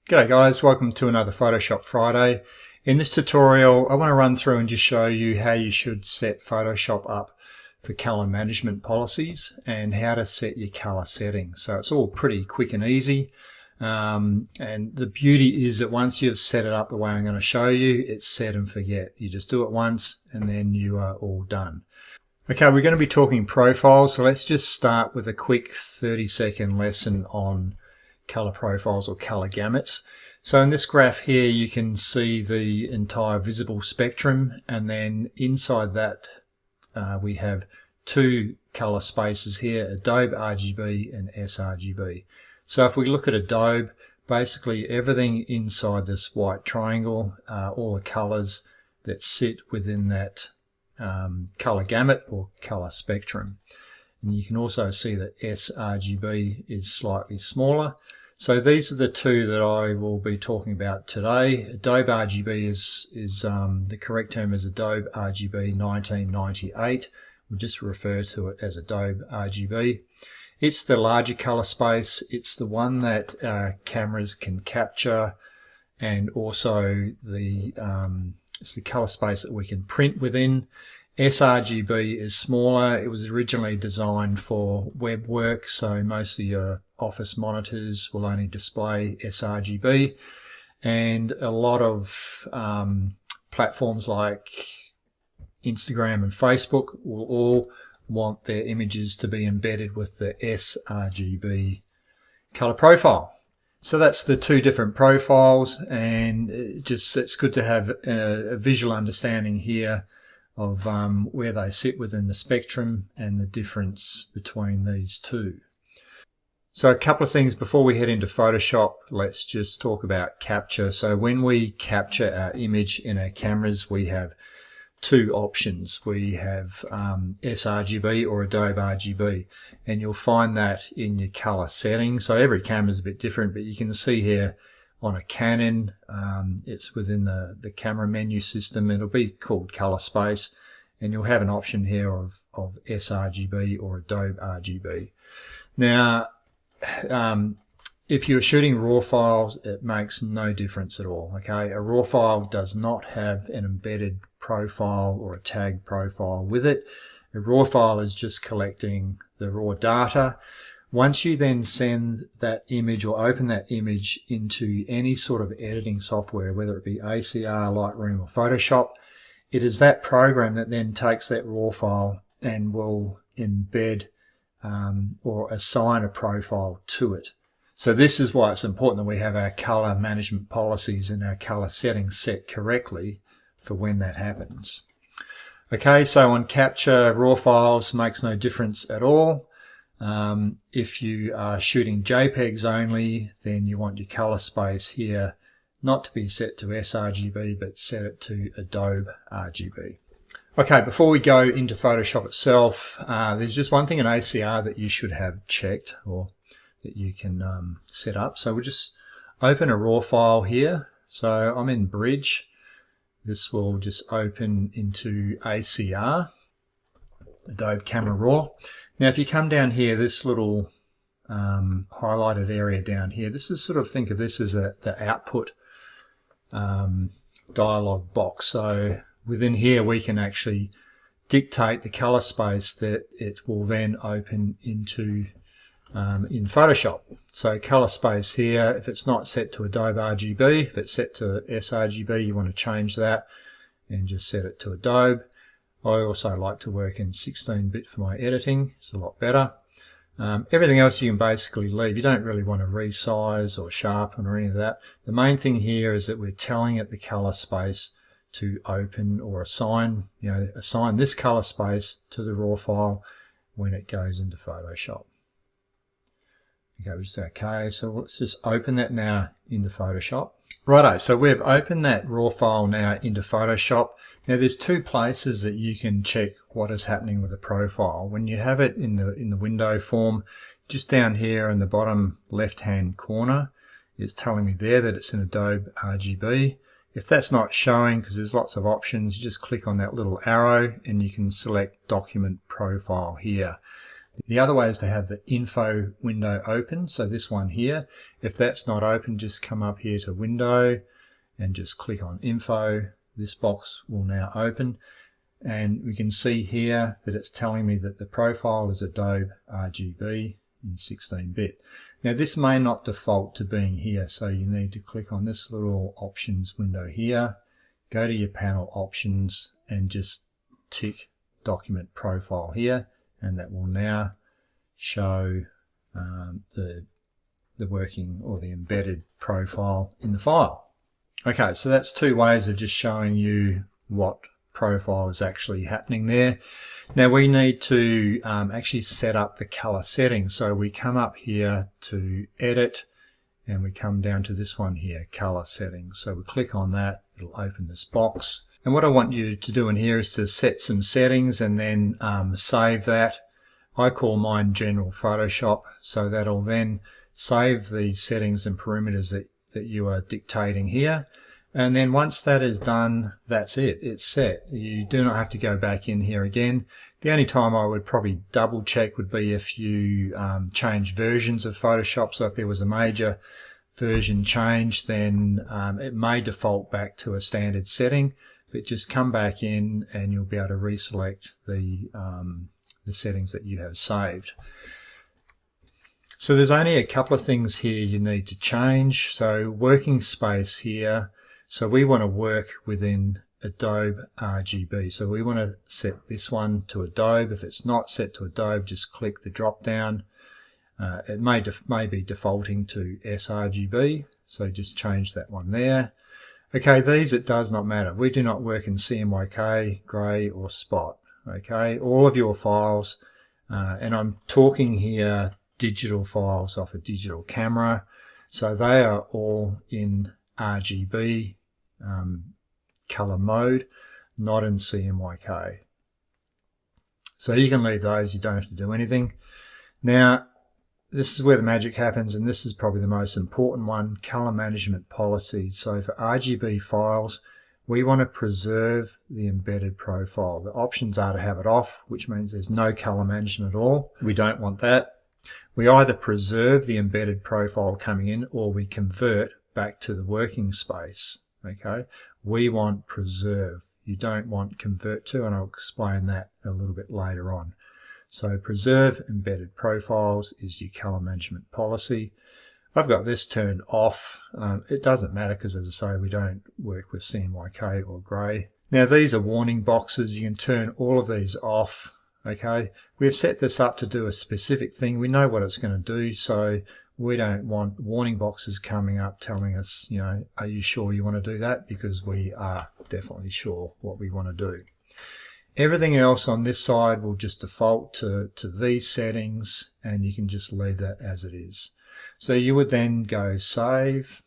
G'day guys, welcome to another Photoshop Friday. In this tutorial I want to run through and just show you how you should set Photoshop up for color management policies and how to set your color settings. So it's all pretty quick and easy, and the beauty is that once you've set it up the way I'm going to show you, it's set and forget. You just do it once and then you are all done. Okay, we're going to be talking profiles, so let's just start with a quick 30-second lesson on color profiles or color gamuts. So in this graph here you can see the entire visible spectrum, and then inside that we have two color spaces here, Adobe RGB and sRGB. So if we look at Adobe, basically everything inside this white triangle are all the colors that sit within that color gamut or color spectrum. And you can also see that sRGB is slightly smaller. So these are the two that I will be talking about today. Adobe RGB is the correct term is Adobe RGB 1998. We'll just refer to it as Adobe RGB. It's the larger color space. It's the one that cameras can capture, and also it's the color space that we can print within. sRGB is smaller. It was originally designed for web work, so most of your office monitors will only display sRGB, and a lot of platforms like Instagram and Facebook will all want their images to be embedded with the sRGB color profile. So that's the two different profiles, and it's good to have a visual understanding here of where they sit within the spectrum and the difference between these two. So a couple of things before we head into Photoshop. Let's just talk about capture. So when we capture our image in our cameras, we have two options. We have sRGB or Adobe RGB, and you'll find that in your color settings. So every camera is a bit different, but you can see here on a Canon, it's within the camera menu system. It'll be called color space, and you'll have an option here of sRGB or Adobe RGB. Now, if you're shooting RAW files, it makes no difference at all. Okay, a RAW file does not have an embedded profile or a tag profile with it. A RAW file is just collecting the raw data. Once you then send that image or open that image into any sort of editing software, whether it be ACR, Lightroom or Photoshop, it is that program that then takes that RAW file and will embed or assign a profile to it. So this is why it's important that we have our color management policies and our color settings set correctly for when that happens. Okay, so on capture, RAW files makes no difference at all. If you are shooting JPEGs only, then you want your color space here not to be set to sRGB, but set it to Adobe RGB. Okay, before we go into Photoshop itself, there's just one thing in ACR that you should have checked or that you can set up. So we'll just open a RAW file here. So I'm in Bridge. This will just open into ACR, Adobe Camera Raw. Now if you come down here, this little highlighted area down here, this is sort of, think of this as the output dialog box. So within here we can actually dictate the color space that it will then open into in Photoshop. So color space here, if it's not set to Adobe RGB, if it's set to sRGB, you want to change that and just set it to Adobe. I also like to work in 16-bit for my editing. It's a lot better. Everything else you can basically leave. You don't really want to resize or sharpen or any of that. The main thing here is that we're telling it the color space to open or assign this color space to the RAW file when it goes into Photoshop. Okay, we just okay, so let's just open that now into Photoshop. Righto, so we've opened that RAW file now into Photoshop. Now there's two places that you can check what is happening with the profile. When you have it in the window form, just down here in the bottom left hand corner, it's telling me there that it's in Adobe RGB. If that's not showing, because there's lots of options, you just click on that little arrow and you can select Document Profile here. The other way is to have the info window open. So this one here, if that's not open, just come up here to window and just click on info. This box will now open, and we can see here that it's telling me that the profile is Adobe RGB in 16-bit. Now this may not default to being here, so you need to click on this little options window here, go to your panel options and just tick document profile here, and that will now show the working or the embedded profile in the file. Okay, so that's two ways of just showing you what profile is actually happening there. Now we need to actually set up the color settings. So we come up here to edit and we come down to this one here, color settings. So we click on that, it'll open this box. And what I want you to do in here is to set some settings and then save that. I call mine General Photoshop, so that'll then save the settings and parameters that you are dictating here. And then once that is done, that's it. It's set. You do not have to go back in here again. The only time I would probably double check would be if you change versions of Photoshop. So if there was a major version change, then it may default back to a standard setting. But just come back in and you'll be able to reselect the settings that you have saved. So there's only a couple of things here you need to change. So working space here. So we want to work within Adobe RGB. So we want to set this one to Adobe. If it's not set to Adobe, just click the drop down. It may be defaulting to sRGB. So just change that one there. Okay, these it does not matter. We do not work in CMYK, Gray or Spot. Okay, all of your files, and I'm talking here digital files off a digital camera. So they are all in RGB color mode, not in CMYK. So you can leave those, you don't have to do anything. Now, this is where the magic happens, and this is probably the most important one, color management policy. So for RGB files, we want to preserve the embedded profile. The options are to have it off, which means there's no color management at all. We don't want that. We either preserve the embedded profile coming in or we convert back to the working space. Okay, we want preserve. You don't want convert to, and I'll explain that a little bit later on. So preserve embedded profiles is your color management policy. I've got this turned off. It doesn't matter because, as I say, we don't work with CMYK or Gray. Now these are warning boxes. You can turn all of these off. Okay, we've set this up to do a specific thing. We know what it's going to do, so we don't want warning boxes coming up telling us, you know, are you sure you want to do that? Because we are definitely sure what we want to do. Everything else on this side will just default to these settings, and you can just leave that as it is. So you would then go save.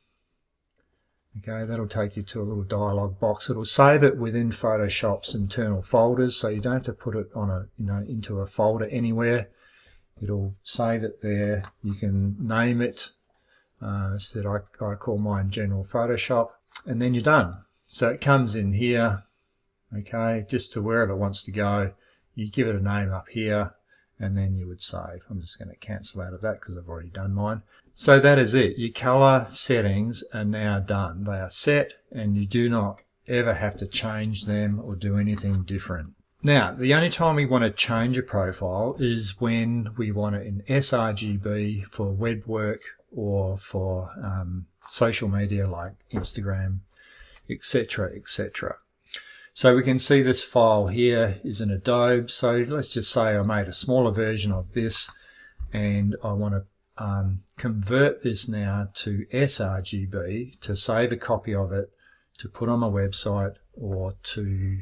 Okay, that'll take you to a little dialog box. It'll save it within Photoshop's internal folders, so you don't have to put it on a, into a folder anywhere. It'll save it there. You can name it. So I call mine General Photoshop, and then you're done. So it comes in here, okay, just to wherever it wants to go. You give it a name up here, and then you would save. I'm just going to cancel out of that because I've already done mine. So that is it. Your color settings are now done. They are set, and you do not ever have to change them or do anything different. Now, the only time we want to change a profile is when we want it in sRGB for web work or for social media like Instagram, etc., etc. So we can see this file here is in Adobe. So let's just say I made a smaller version of this and I want to convert this now to sRGB to save a copy of it, to put on my website or to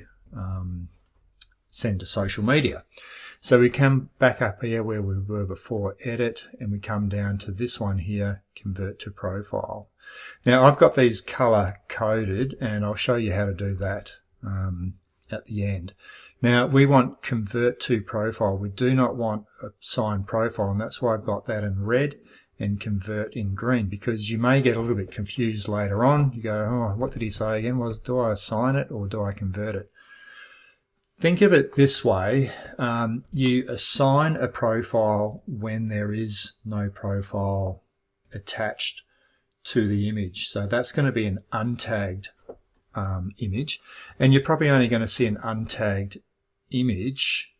send to social media. So we come back up here where we were before, edit, and we come down to this one here, convert to profile. Now I've got these color coded, and I'll show you how to do that at the end. Now we want convert to profile. We do not want a signed profile, and that's why I've got that in red and convert in green, because you may get a little bit confused later on. You go, oh, what did he say again? Do I assign it or do I convert it? Think of it this way. You assign a profile when there is no profile attached to the image. So that's going to be an untagged image, and you're probably only going to see an untagged image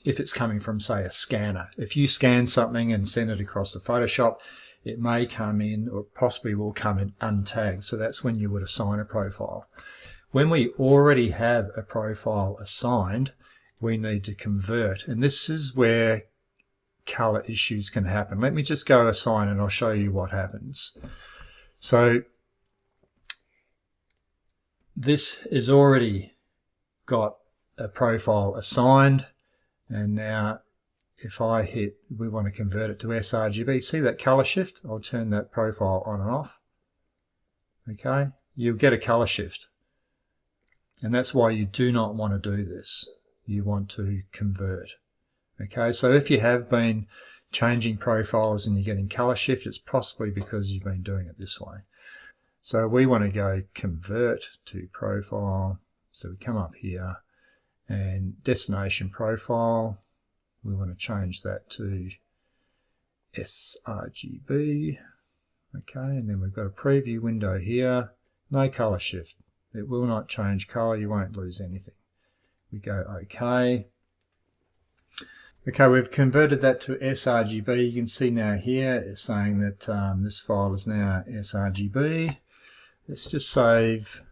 if it's coming from, say, a scanner. If you scan something and send it across to Photoshop, it may come in, or possibly will come in untagged. So that's when you would assign a profile. When we already have a profile assigned, we need to convert, and this is where color issues can happen. Let me just go assign and I'll show you what happens. So this is already got a profile assigned, and now if I hit, we want to convert it to sRGB, see that color shift? I'll turn that profile on and off. Okay, you'll get a color shift, and that's why you do not want to do this. You want to convert. Okay, so if you have been changing profiles and you're getting color shift, it's possibly because you've been doing it this way. So we want to go convert to profile. So we come up here and destination profile. We want to change that to sRGB. Okay, and then we've got a preview window here. No color shift. It will not change color. You won't lose anything. We go OK. Okay, we've converted that to sRGB. You can see now here it's saying that this file is now sRGB. Let's just save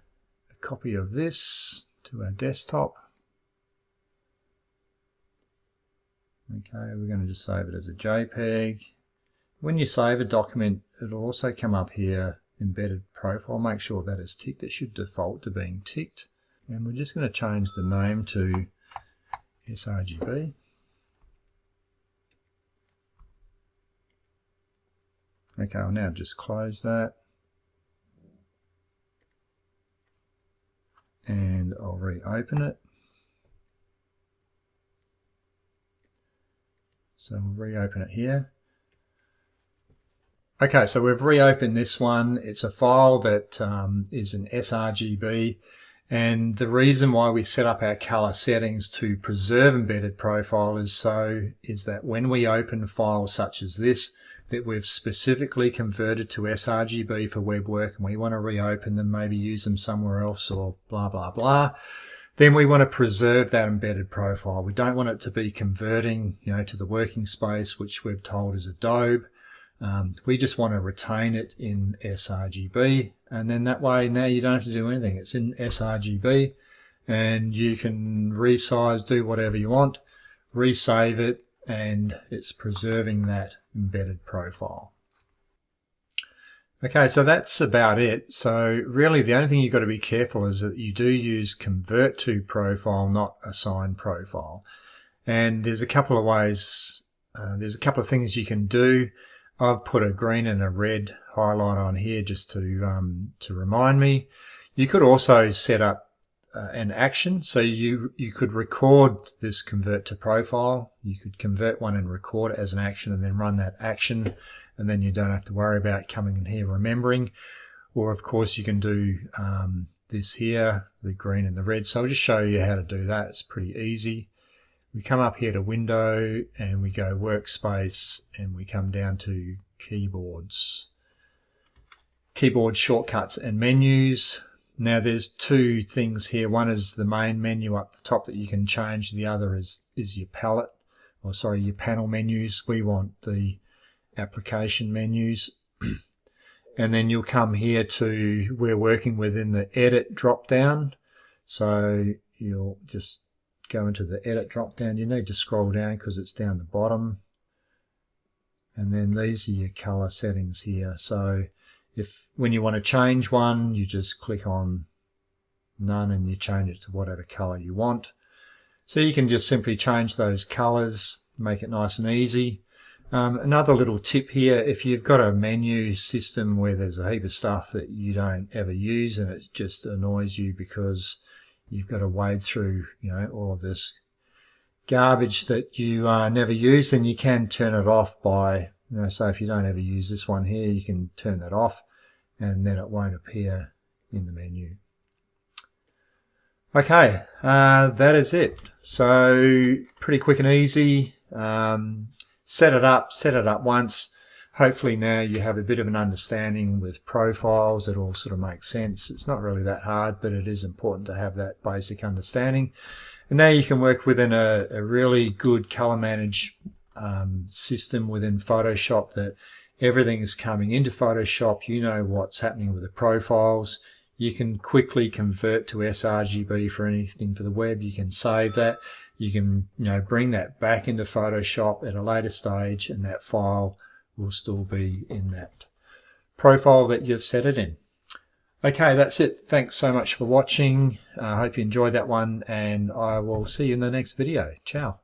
a copy of this to our desktop. Okay, we're going to just save it as a JPEG. When you save a document, it'll also come up here, embedded profile. Make sure that is ticked. It should default to being ticked. And we're just going to change the name to sRGB. Okay, I'll now just close that. And I'll reopen it. So we'll reopen it here. Okay, so we've reopened this one. It's a file that is an sRGB. And the reason why we set up our color settings to preserve embedded profile is that when we open files such as this, that we've specifically converted to sRGB for web work and we want to reopen them, maybe use them somewhere else or blah, blah, blah, then we want to preserve that embedded profile. We don't want it to be converting, to the working space, which we've told is Adobe. We just want to retain it in sRGB, and then that way now you don't have to do anything. It's in sRGB and you can resize, do whatever you want, resave it, and it's preserving that embedded profile. Okay, so that's about it. So really the only thing you've got to be careful is that you do use convert to profile, not assign profile. And there's a couple of ways, there's a couple of things you can do. I've put a green and a red highlight on here just to remind me. You could also set up an action. So you could record this convert to profile. You could convert one and record it as an action and then run that action, and then you don't have to worry about coming in here remembering. Or of course you can do this here, the green and the red. So I'll just show you how to do that. It's pretty easy. We come up here to window and we go workspace and we come down to keyboards, keyboard shortcuts and menus. Now there's two things here. One is the main menu up the top that you can change. The other is your palette, or sorry, your panel menus. We want the application menus. And then you'll come here to, we're working within the edit drop down. So you'll just go into the edit drop down. You need to scroll down because it's down the bottom. And then these are your color settings here. So when you want to change one, you just click on none and you change it to whatever color you want. So you can just simply change those colors, make it nice and easy. Another little tip here, if you've got a menu system where there's a heap of stuff that you don't ever use and it just annoys you because you've got to wade through, all of this garbage that you never use, then you can turn it off by, so if you don't ever use this one here, you can turn that off and then it won't appear in the menu. Okay, that is it. So pretty quick and easy. Set it up once. Hopefully now you have a bit of an understanding with profiles. It all sort of makes sense. It's not really that hard, but it is important to have that basic understanding. And now you can work within a really good color manage system within Photoshop, that everything is coming into Photoshop. You know what's happening with the profiles. You can quickly convert to sRGB for anything for the web. You can save that. You can, bring that back into Photoshop at a later stage, and that file will still be in that profile that you've set it in. Okay, that's it. Thanks so much for watching. I hope you enjoyed that one, and I will see you in the next video. Ciao.